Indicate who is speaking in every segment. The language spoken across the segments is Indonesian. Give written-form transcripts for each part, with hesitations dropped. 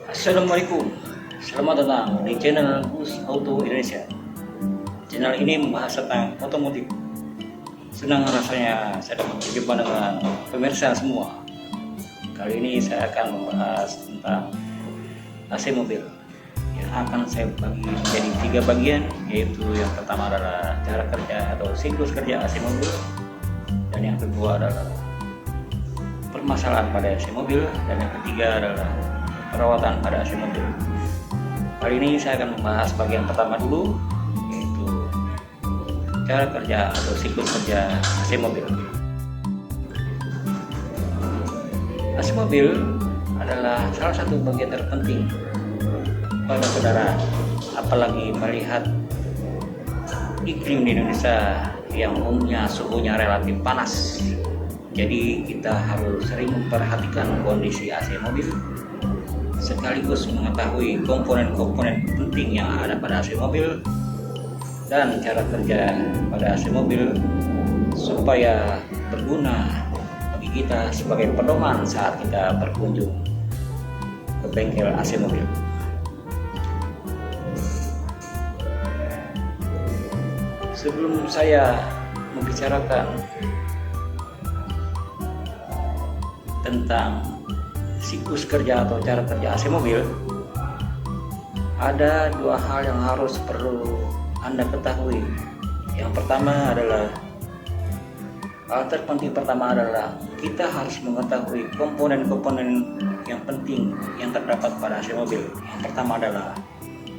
Speaker 1: Assalamualaikum, selamat datang di channel Bus Auto Indonesia. Channel ini membahas tentang otomotif. Senang rasanya saya dapat berjumpa dengan pemirsa semua. Kali ini saya akan membahas tentang AC mobil yang akan saya bagi menjadi 3 bagian, yaitu yang pertama adalah cara kerja atau siklus kerja AC mobil, dan yang kedua adalah permasalahan pada AC mobil, dan yang ketiga adalah perawatan pada AC mobil. Kali ini saya akan membahas bagian pertama dulu, yaitu cara kerja atau siklus kerja AC mobil. AC mobil adalah salah satu bagian terpenting pada kendaraan, apalagi melihat iklim di Indonesia yang umumnya suhunya relatif panas. Jadi kita harus sering memperhatikan kondisi AC mobil, sekaligus mengetahui komponen-komponen penting yang ada pada AC mobil dan cara kerja pada AC mobil supaya berguna bagi kita sebagai pedoman saat kita berkunjung ke bengkel AC mobil. Sebelum saya membicarakan tentang siklus kerja atau cara kerja AC mobil, ada 2 hal yang perlu Anda ketahui. Yang pertama adalah, hal terpenting pertama adalah kita harus mengetahui komponen-komponen yang penting yang terdapat pada AC mobil. Yang pertama adalah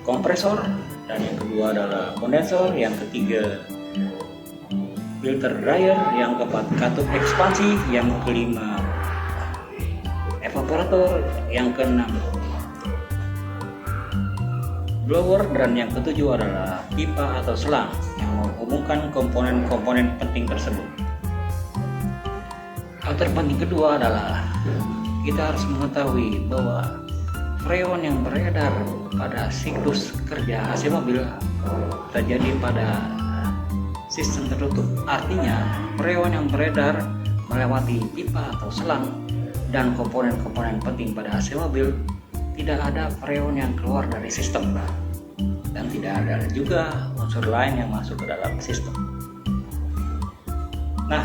Speaker 1: kompresor, dan yang kedua adalah kondensor, yang ketiga filter dryer, yang keempat katup ekspansi, yang kelima evaporator, yang keenam blower, dan yang ketujuh adalah pipa atau selang yang menghubungkan komponen-komponen penting tersebut. Hal terpenting kedua adalah kita harus mengetahui bahwa freon yang beredar pada siklus kerja AC mobil terjadi pada sistem tertutup. Artinya freon yang beredar melewati pipa atau selang dan komponen-komponen penting pada AC mobil, tidak ada freon yang keluar dari sistem, dan tidak ada juga unsur lain yang masuk ke dalam sistem. Nah,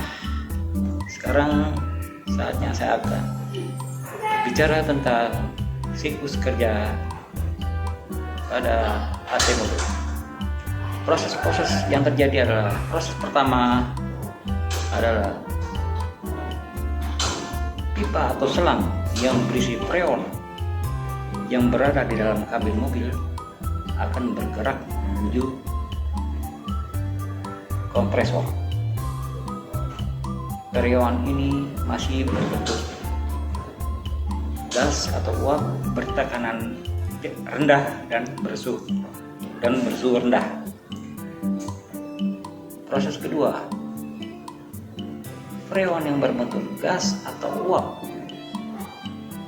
Speaker 1: sekarang saatnya saya akan bicara tentang siklus kerja pada AC mobil. Proses-proses yang terjadi adalah, proses pertama adalah pipa atau selang yang berisi freon yang berada di dalam kabin mobil akan bergerak menuju kompresor. Freon ini masih berbentuk gas atau uap bertekanan rendah dan bersuhu rendah. Proses kedua, freon yang berbentuk gas atau uap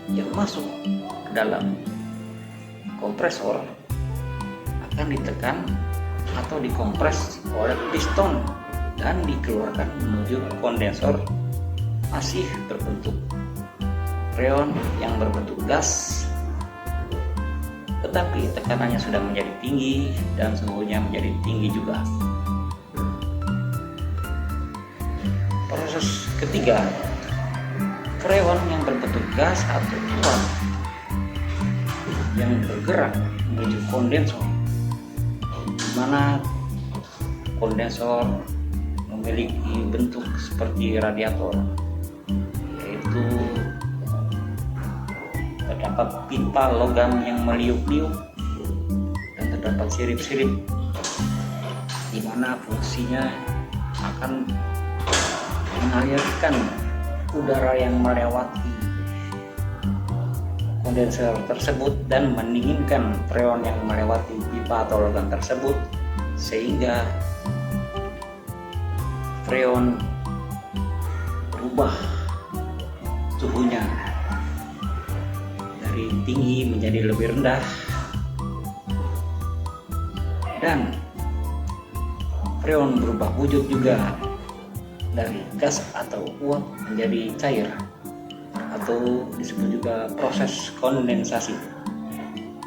Speaker 1: yang masuk ke dalam kompresor akan ditekan atau dikompres oleh piston dan dikeluarkan menuju kondensor masih berbentuk freon yang berbentuk gas, tetapi tekanannya sudah menjadi tinggi dan suhunya menjadi tinggi juga. Proses ketiga, freon yang berbentuk gas atau uap yang bergerak menuju kondensor, di mana kondensor memiliki bentuk seperti radiator, yaitu terdapat pipa logam yang meliuk-liuk dan terdapat sirip-sirip, di mana fungsinya akan mengalirkan udara yang melewati kondensor tersebut dan mendinginkan freon yang melewati pipa atau logam tersebut, sehingga freon berubah suhunya dari tinggi menjadi lebih rendah, dan freon berubah wujud juga dari gas atau uap menjadi cair, atau disebut juga proses kondensasi.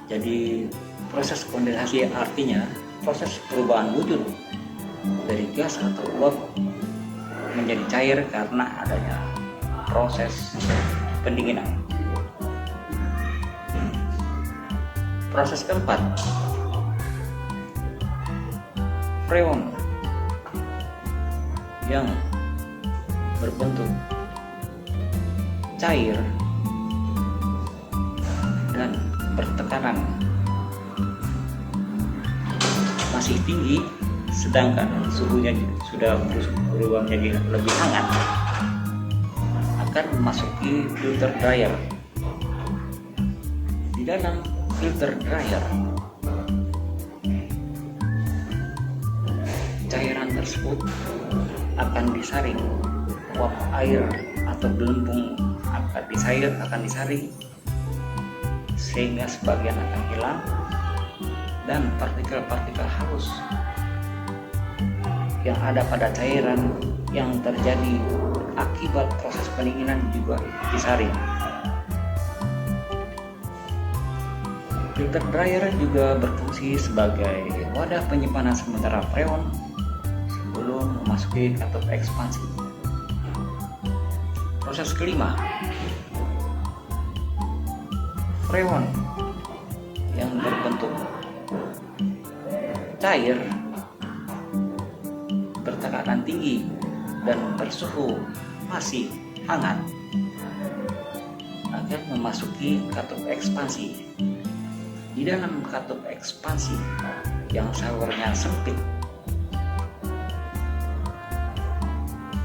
Speaker 1: Jadi proses kondensasi artinya proses perubahan wujud dari gas atau uap menjadi cair karena adanya proses pendinginan. Proses keempat, freon yang berbentuk cair dan bertekanan masih tinggi, sedangkan suhunya sudah berubah menjadi lebih hangat, akan memasuki filter dryer. Di dalam filter dryer, cairan tersebut akan disaring, uap air atau gelembung akan disaring sehingga sebagian akan hilang dan partikel-partikel halus yang ada pada cairan yang terjadi akibat proses pendinginan juga disaring. Filter dryer juga berfungsi sebagai wadah penyimpanan sementara freon sebelum memasuki katup ekspansi. Proses kelima, freon yang berbentuk cair, bertekanan tinggi dan bersuhu masih hangat akan memasuki katup ekspansi. Di dalam katup ekspansi yang salurannya sempit,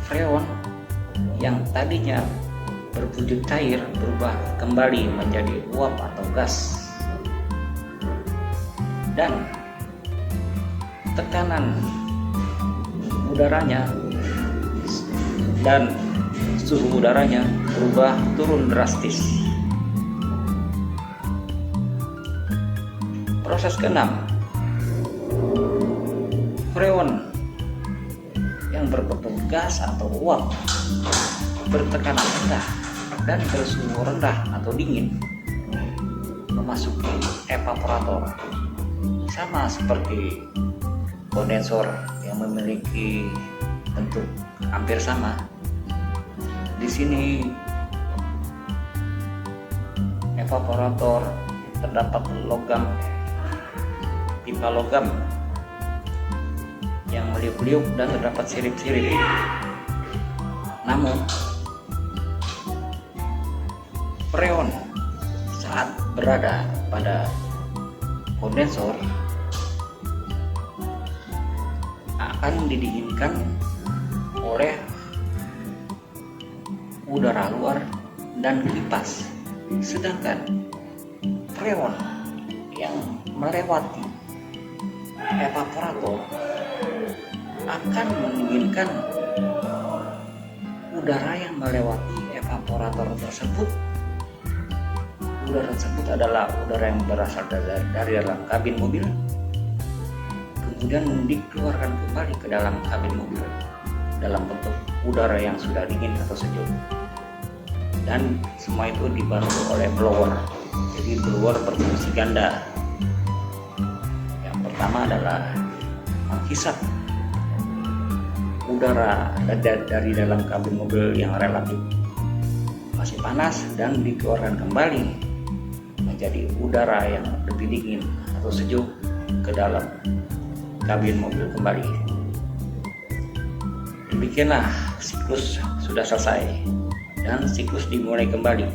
Speaker 1: freon yang tadinya berwujud cair berubah kembali menjadi uap atau gas, dan tekanan udaranya dan suhu udaranya berubah turun drastis. Proses keenam, freon yang berbentuk gas atau uap bertekanan rendah dan bersuhu rendah atau dingin memasuki evaporator, sama seperti kondensor yang memiliki bentuk hampir sama. Di sini evaporator terdapat pipa logam yang meliuk-liuk dan terdapat sirip-sirip. Namun freon saat berada pada kondensor akan didinginkan oleh udara luar dan kipas, sedangkan freon yang melewati evaporator akan mendinginkan udara yang melewati evaporator tersebut. Udara tersebut adalah udara yang berasal dari dalam kabin mobil, kemudian dikeluarkan kembali ke dalam kabin mobil dalam bentuk udara yang sudah dingin atau sejuk, dan semua itu dibantu oleh blower. Jadi blower berfungsi ganda. Yang pertama adalah menghisap udara dari dalam kabin mobil yang relatif masih panas dan dikeluarkan kembali menjadi udara yang lebih dingin atau sejuk ke dalam kabin mobil kembali. Demikianlah siklus sudah selesai dan siklus dimulai kembali.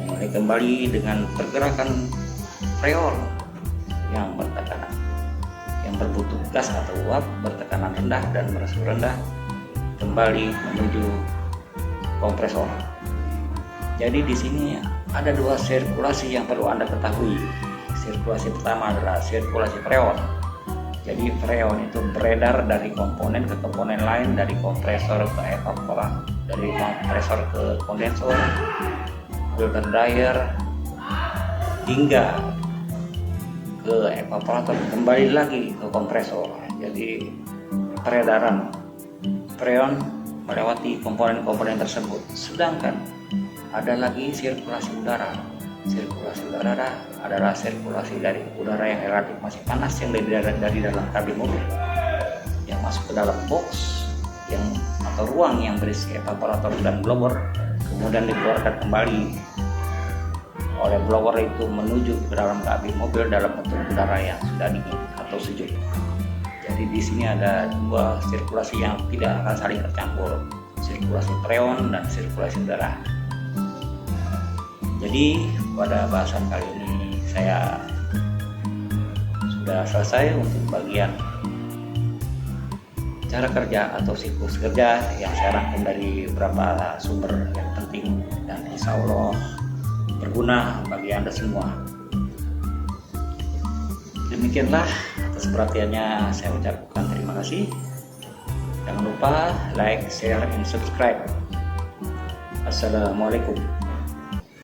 Speaker 1: Mulai kembali dengan pergerakan freon yang bertekanan, yang berbentuk gas atau uap bertekanan rendah dan bersuhu rendah kembali menuju kompresor. Jadi di sini ada dua sirkulasi yang perlu Anda ketahui. Sirkulasi pertama adalah sirkulasi freon. Jadi freon itu beredar dari komponen ke komponen lain, dari kompresor ke evaporator, dari kompresor ke kondensor, filter dryer, hingga ke evaporator, kembali lagi ke kompresor. Jadi peredaran freon melewati komponen-komponen tersebut. Sedangkan ada lagi sirkulasi udara Sirkulasi udara adalah sirkulasi dari udara yang relatif masih panas yang dari dalam kabin mobil yang masuk ke dalam box atau ruang yang berisi evaporator dan blower, kemudian dikeluarkan kembali oleh blower itu menuju ke dalam kabin mobil dalam bentuk udara yang sudah dingin atau sejuk. Jadi di sini ada dua sirkulasi yang tidak akan saling tercampur, sirkulasi freon dan sirkulasi udara. Jadi pada bahasan kali ini saya sudah selesai untuk bagian cara kerja atau siklus kerja yang saya rangkum dari beberapa sumber yang penting dan insya Allah berguna bagi Anda semua. Demikianlah, atas perhatiannya saya ucapkan terima kasih. Jangan lupa like, share, dan subscribe. Assalamualaikum.